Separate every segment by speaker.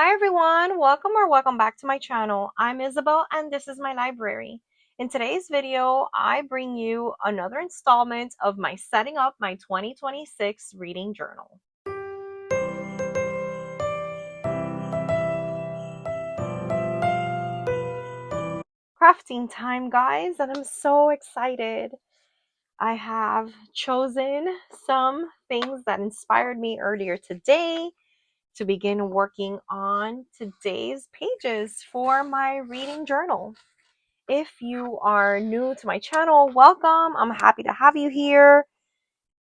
Speaker 1: Hi everyone, welcome back to my channel. I'm Isabel and this is my library. In today's video, I bring you another installment of my setting up my 2026 reading journal. Crafting time, guys, and I'm so excited. I have chosen some things that inspired me earlier today to begin working on today's pages for my reading journal. If you are new to my channel, welcome. I'm happy to have you here.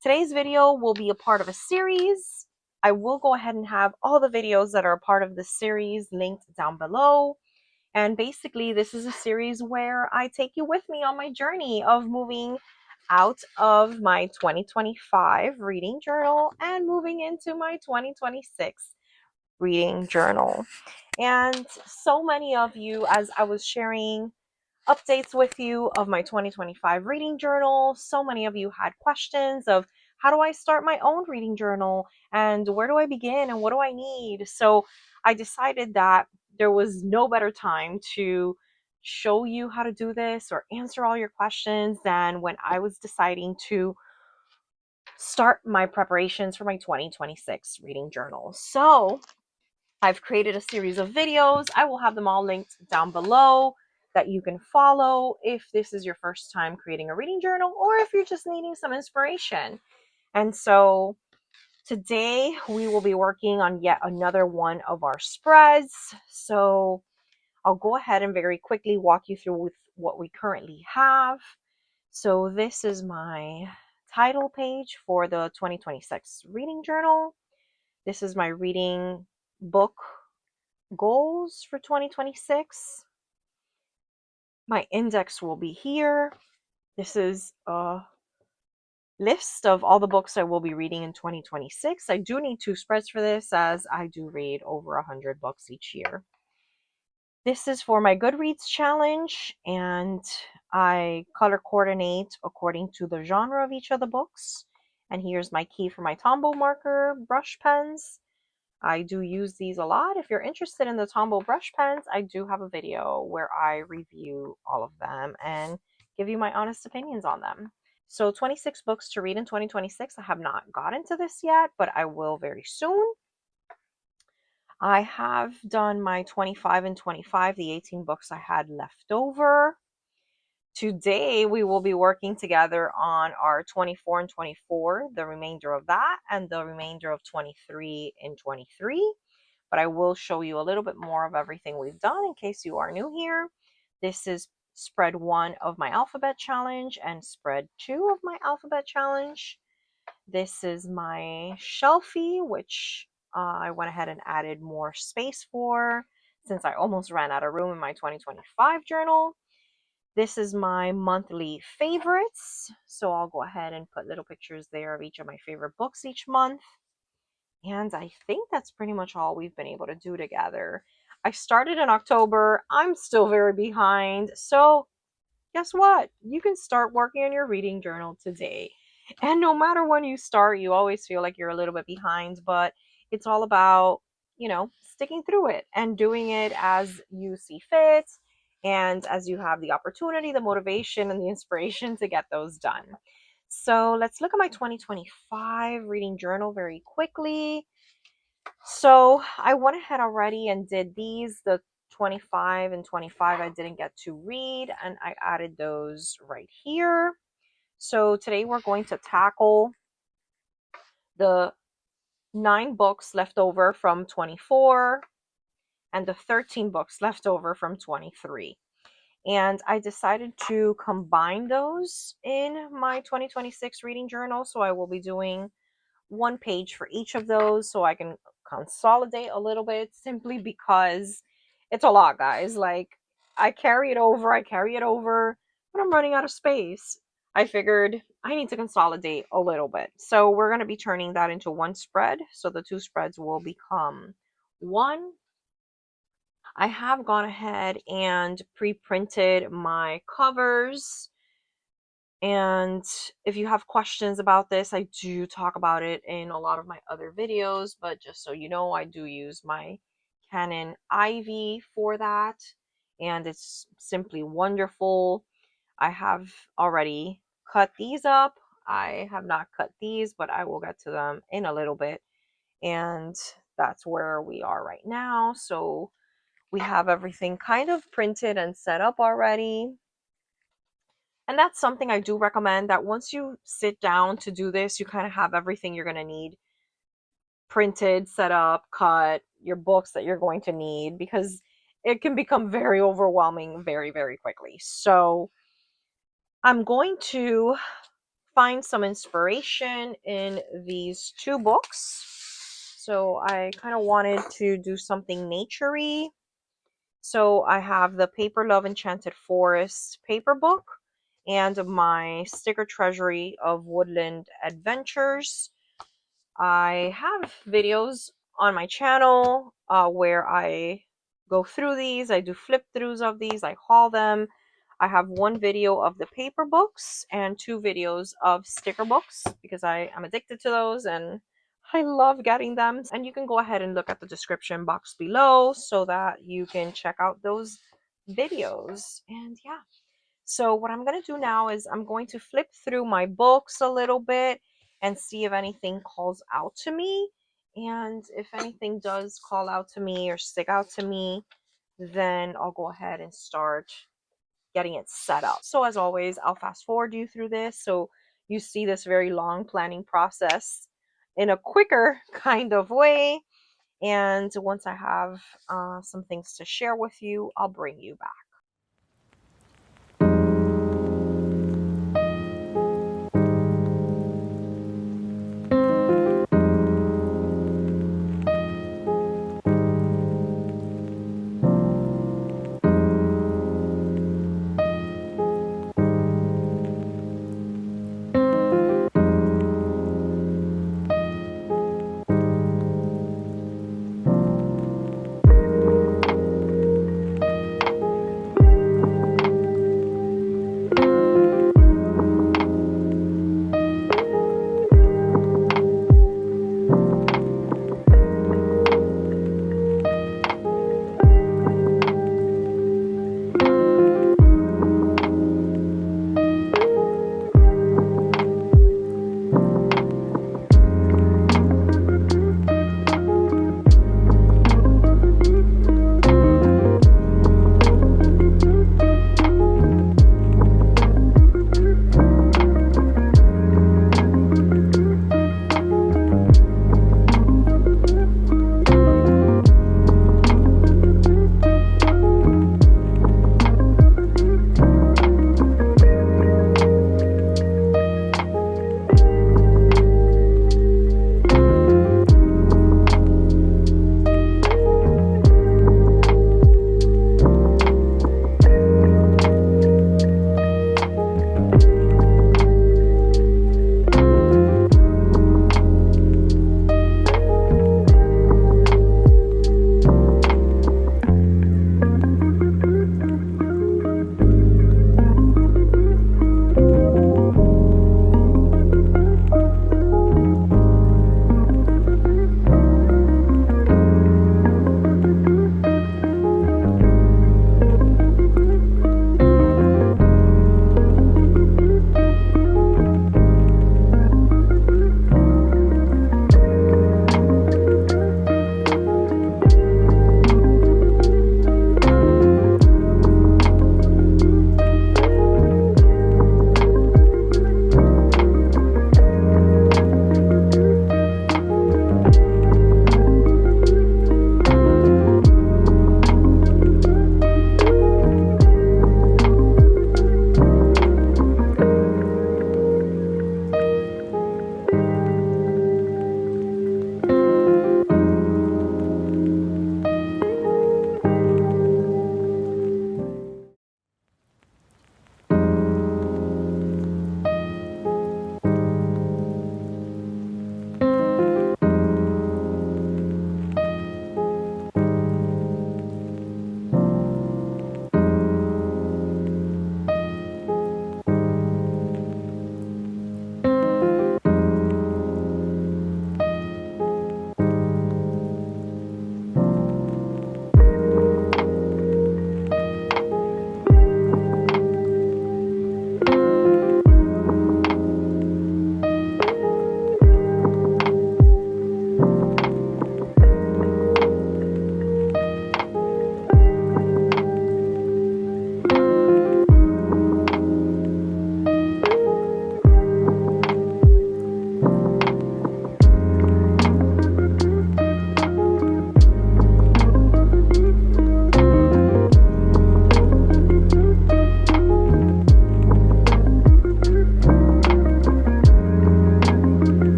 Speaker 1: Today's video will be a part of a series. I will go ahead and have all the videos that are a part of the series linked down below. And basically, this is a series where I take you with me on my journey of moving out of my 2025 reading journal and moving into my 2026 reading journal. And so many of you, as I was sharing updates with you of my 2025 reading journal, so many of you had questions of how do I start my own reading journal and where do I begin and what do I need? So I decided that there was no better time to show you how to do this or answer all your questions than when I was deciding to start my preparations for my 2026 reading journal. So I've created a series of videos. I will have them all linked down below that you can follow if this is your first time creating a reading journal or if you're just needing some inspiration. And so today we will be working on yet another one of our spreads. So I'll go ahead and very quickly walk you through with what we currently have. So this is my title page for the 2026 reading journal. This is my reading book goals for 2026. My index will be here. This is a list of all the books I will be reading in 2026. I do need two spreads for this as I do read over 100 books each year. This is for my Goodreads challenge and I color coordinate according to the genre of each of the books. And here's my key for my Tombow marker brush pens. I do use these a lot. If you're interested in the Tombow brush pens, I do have a video where I review all of them and give you my honest opinions on them. So 26 books to read in 2026. I have not gotten to this yet, but I will very soon. I have done my 25 and 25, the 18 books I had left over. Today, we will be working together on our 24 and 24, the remainder of that, and the remainder of 23 and 23. But I will show you a little bit more of everything we've done in case you are new here. This is spread 1 of my alphabet challenge and spread 2 of my alphabet challenge. This is my shelfie, which I went ahead and added more space for since I almost ran out of room in my 2025 journal. This is my monthly favorites. So I'll go ahead and put little pictures there of each of my favorite books each month. And I think that's pretty much all we've been able to do together. I started in October. I'm still very behind. So guess what? You can start working on your reading journal today. And no matter when you start, you always feel like you're a little bit behind, but it's all about, sticking through it and doing it as you see fit and as you have the opportunity, the motivation, and the inspiration to get those done. So let's look at my 2025 reading journal very quickly. So I went ahead already and did these, the 25 and 25 I didn't get to read, and I added those right here. So today we're going to tackle the 9 books left over from 24 and the 13 books left over from 23. And I decided to combine those in my 2026 reading journal. So I will be doing one page for each of those so I can consolidate a little bit simply because it's a lot, guys. Like I carry it over, but I'm running out of space. I figured I need to consolidate a little bit. So we're going to be turning that into one spread. So the two spreads will become one. I have gone ahead and pre-printed my covers. And if you have questions about this, I do talk about it in a lot of my other videos, but just so you know, I do use my Canon Ivy for that, and it's simply wonderful. I have already cut these up. I have not cut these, but I will get to them in a little bit. And that's where we are right now. So we have everything kind of printed and set up already. And that's something I do recommend, that once you sit down to do this, you kind of have everything you're going to need printed, set up, cut, your books that you're going to need, because it can become very overwhelming very, very quickly. So I'm going to find some inspiration in these two books. So I kind of wanted to do something naturey. So I have the Paper Love Enchanted Forest paper book and my sticker treasury of Woodland Adventures. I have videos on my channel where I go through these. I do flip throughs of these. I haul them. I have one video of the paper books and two videos of sticker books because I am addicted to those and I love getting them. And you can go ahead and look at the description box below so that you can check out those videos. And yeah, so what I'm going to do now is I'm going to flip through my books a little bit and see if anything calls out to me. And if anything does call out to me or stick out to me, then I'll go ahead and start getting it set up. So as always, I'll fast forward you through this so you see this very long planning process in a quicker kind of way. And once I have some things to share with you, I'll bring you back.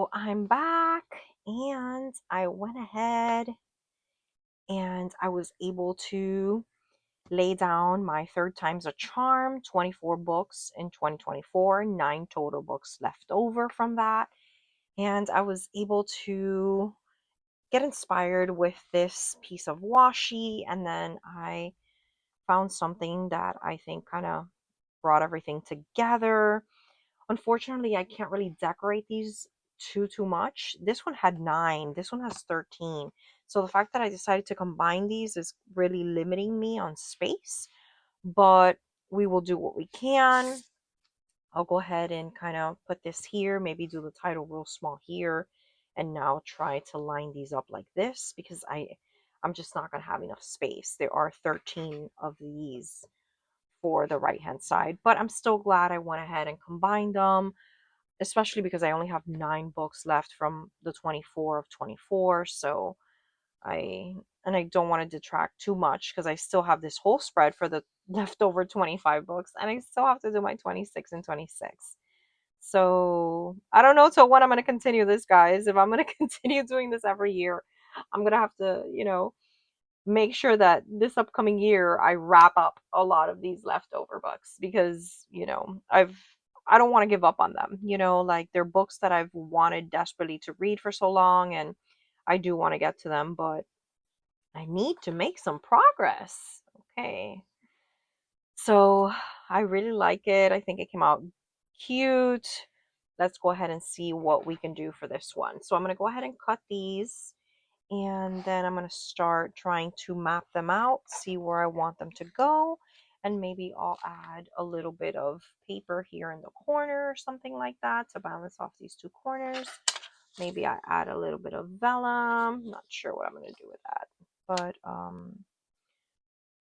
Speaker 1: So I'm back and I went ahead and I was able to lay down my third time's a charm, 24 books in 2024, 9 total books left over from that. And I was able to get inspired with this piece of washi, and then I found something that I think kind of brought everything together. Unfortunately, I can't really decorate these too much. This one had 9. This one has 13. So the fact that I decided to combine these is really limiting me on space, but we will do what we can. I'll go ahead and kind of put this here, maybe do the title real small here, and now try to line these up like this because I'm just not going to have enough space. There are 13 of these for the right hand side, but I'm still glad I went ahead and combined them, especially because I only have 9 books left from the 24 of 24. So I don't want to detract too much because I still have this whole spread for the leftover 25 books, and I still have to do my 26 and 26. So I don't know till when I'm going to continue this, guys. If I'm going to continue doing this every year, I'm going to have to, make sure that this upcoming year I wrap up a lot of these leftover books because, I don't want to give up on them. Like they're books that I've wanted desperately to read for so long, and I do want to get to them, but I need to make some progress. Okay. So I really like it. I think it came out cute. Let's go ahead and see what we can do for this one. So I'm going to go ahead and cut these, and then I'm going to start trying to map them out, see where I want them to go, and maybe I'll add a little bit of paper here in the corner or something like that to balance off these 2 corners. Maybe I add a little bit of vellum. Not sure what I'm going to do with that.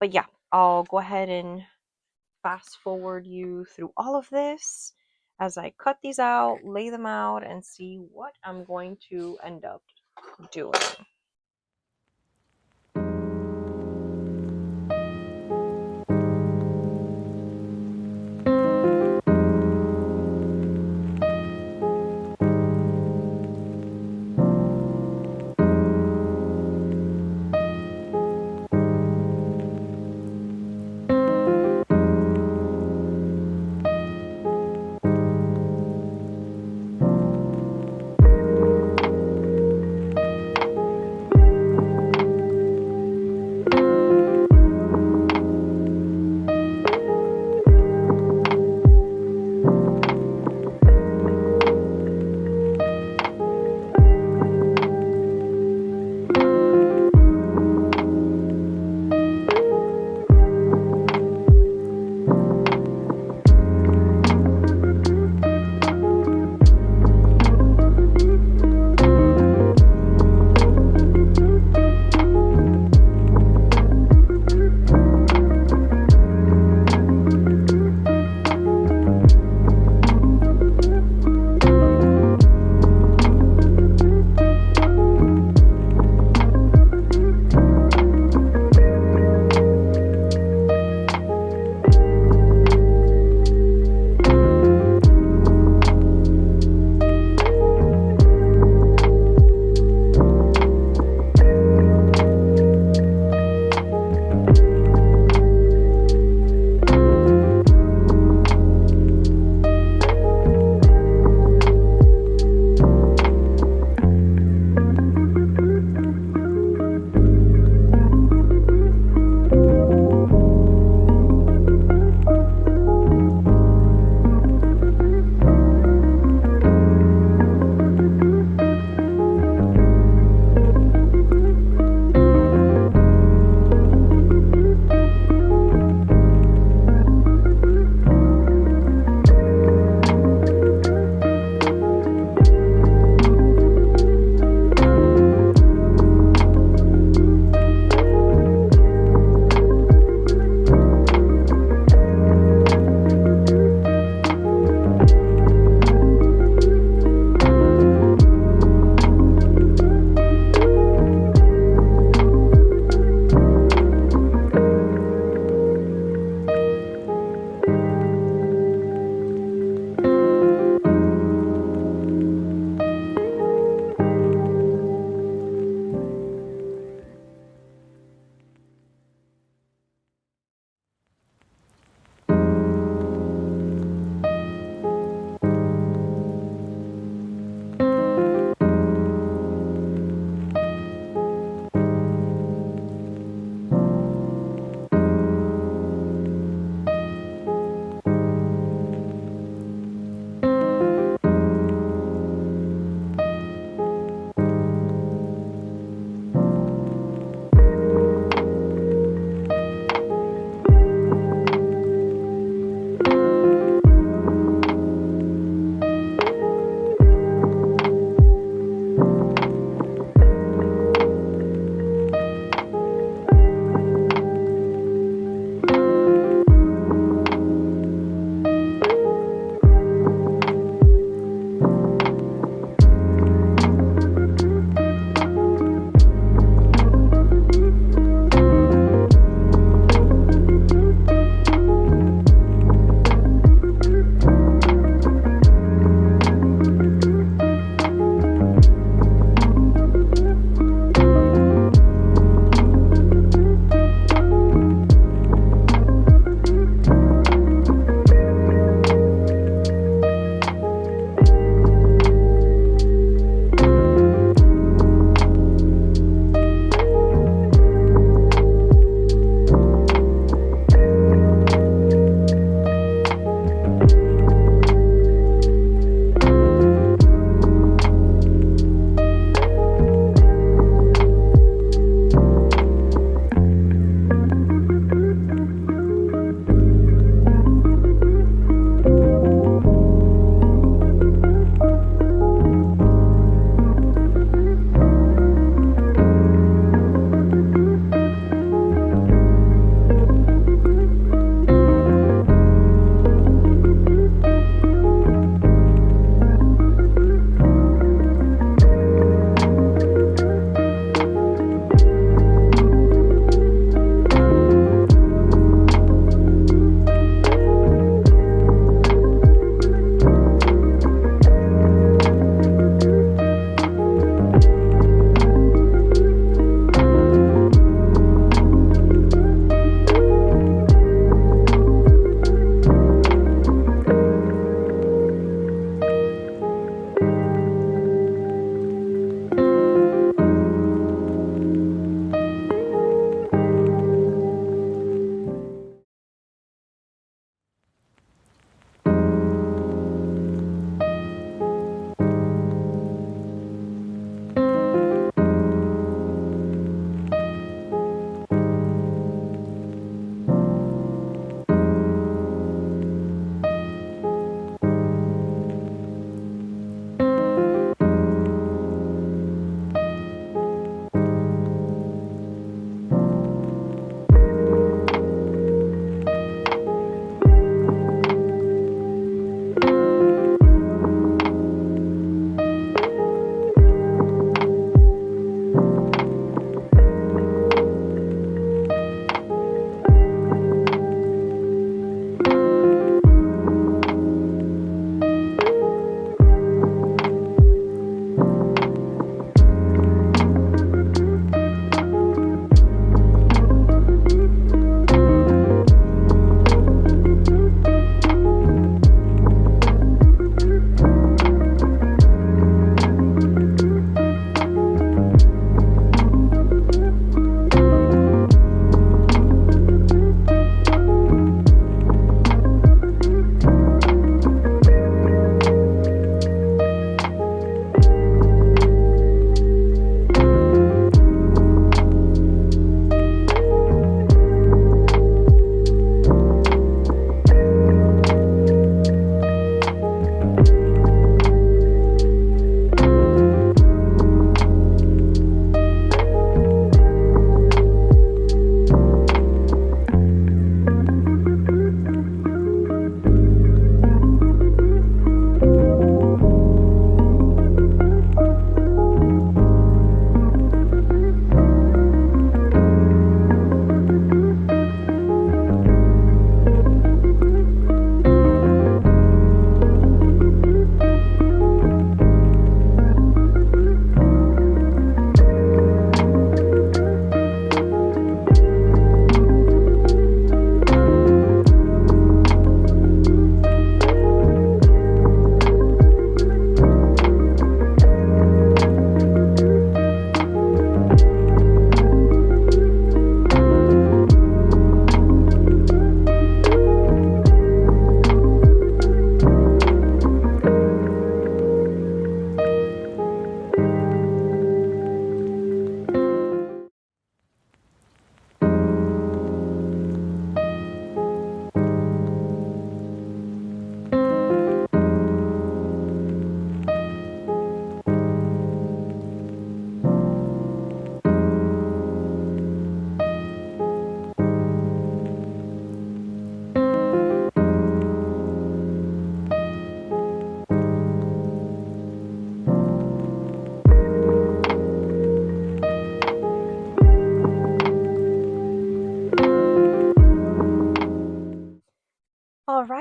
Speaker 1: But yeah, I'll go ahead and fast forward you through all of this as I cut these out, lay them out, and see what I'm going to end up doing.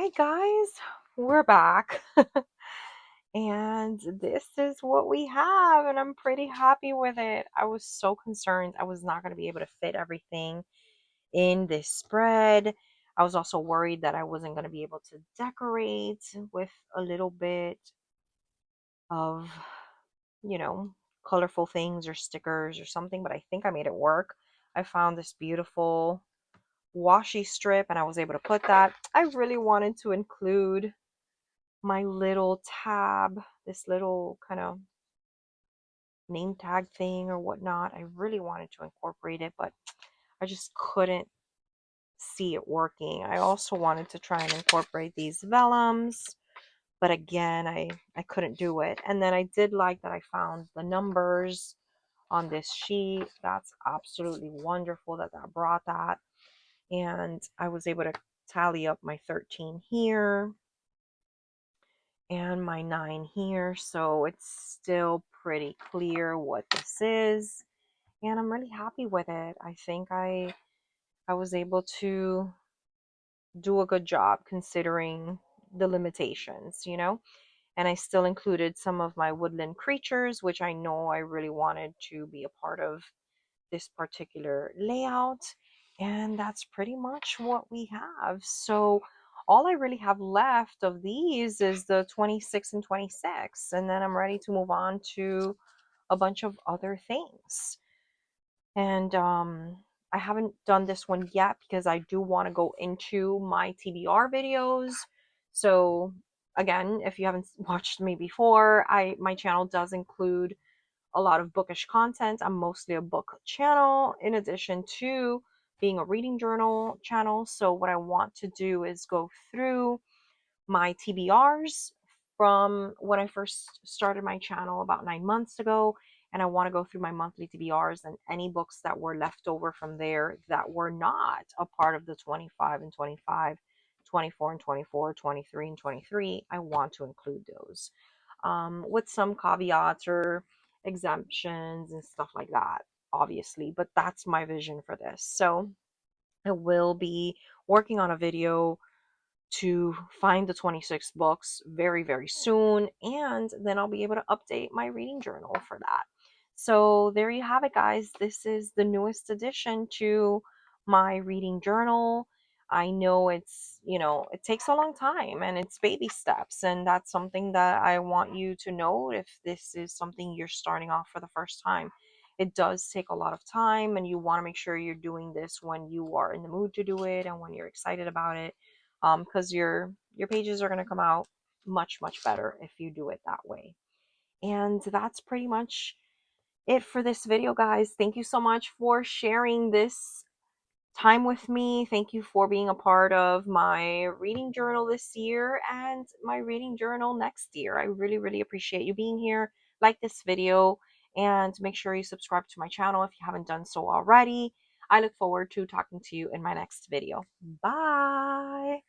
Speaker 1: Hi guys, we're back. And this is what we have, and I'm pretty happy with it. I was so concerned I was not going to be able to fit everything in this spread. I was also worried that I wasn't going to be able to decorate with a little bit of, you know, colorful things or stickers or something, but I think I made it work. I found this beautiful washi strip and I was able to put that. I really wanted to include my little tab, this little kind of name tag thing or whatnot. I really wanted to incorporate it, but I just couldn't see it working. I also wanted to try and incorporate these vellums, but again, I couldn't do it. And then I did like that I found the numbers on this sheet. That's absolutely wonderful that that brought that. And I was able to tally up my 13 here and my 9 here, so it's still pretty clear what this is, and I'm really happy with it. I think I was able to do a good job considering the limitations, and I still included some of my woodland creatures, which I know I really wanted to be a part of this particular layout. And that's pretty much what we have. So all I really have left of these is the 26 and 26. And then I'm ready to move on to a bunch of other things. And I haven't done this one yet because I do want to go into my TBR videos. So again, if you haven't watched me before, my channel does include a lot of bookish content. I'm mostly a book channel in addition to being a reading journal channel. So what I want to do is go through my TBRs from when I first started my channel about 9 months ago. And I want to go through my monthly TBRs and any books that were left over from there that were not a part of the 25 and 25, 24 and 24, 23 and 23. I want to include those with some caveats or exemptions and stuff like that, obviously. But that's my vision for this. So I will be working on a video to find the 26 books very, very soon. And then I'll be able to update my reading journal for that. So there you have it, guys. This is the newest addition to my reading journal. I know it takes a long time and it's baby steps. And that's something that I want you to know if this is something you're starting off for the first time. It does take a lot of time, and you want to make sure you're doing this when you are in the mood to do it and when you're excited about it, because your pages are going to come out much, much better if you do it that way. And that's pretty much it for this video, guys. Thank you so much for sharing this time with me. Thank you for being a part of my reading journal this year and my reading journal next year. I really, really appreciate you being here. Like this video and make sure you subscribe to my channel if you haven't done so already. I look forward to talking to you in my next video. Bye.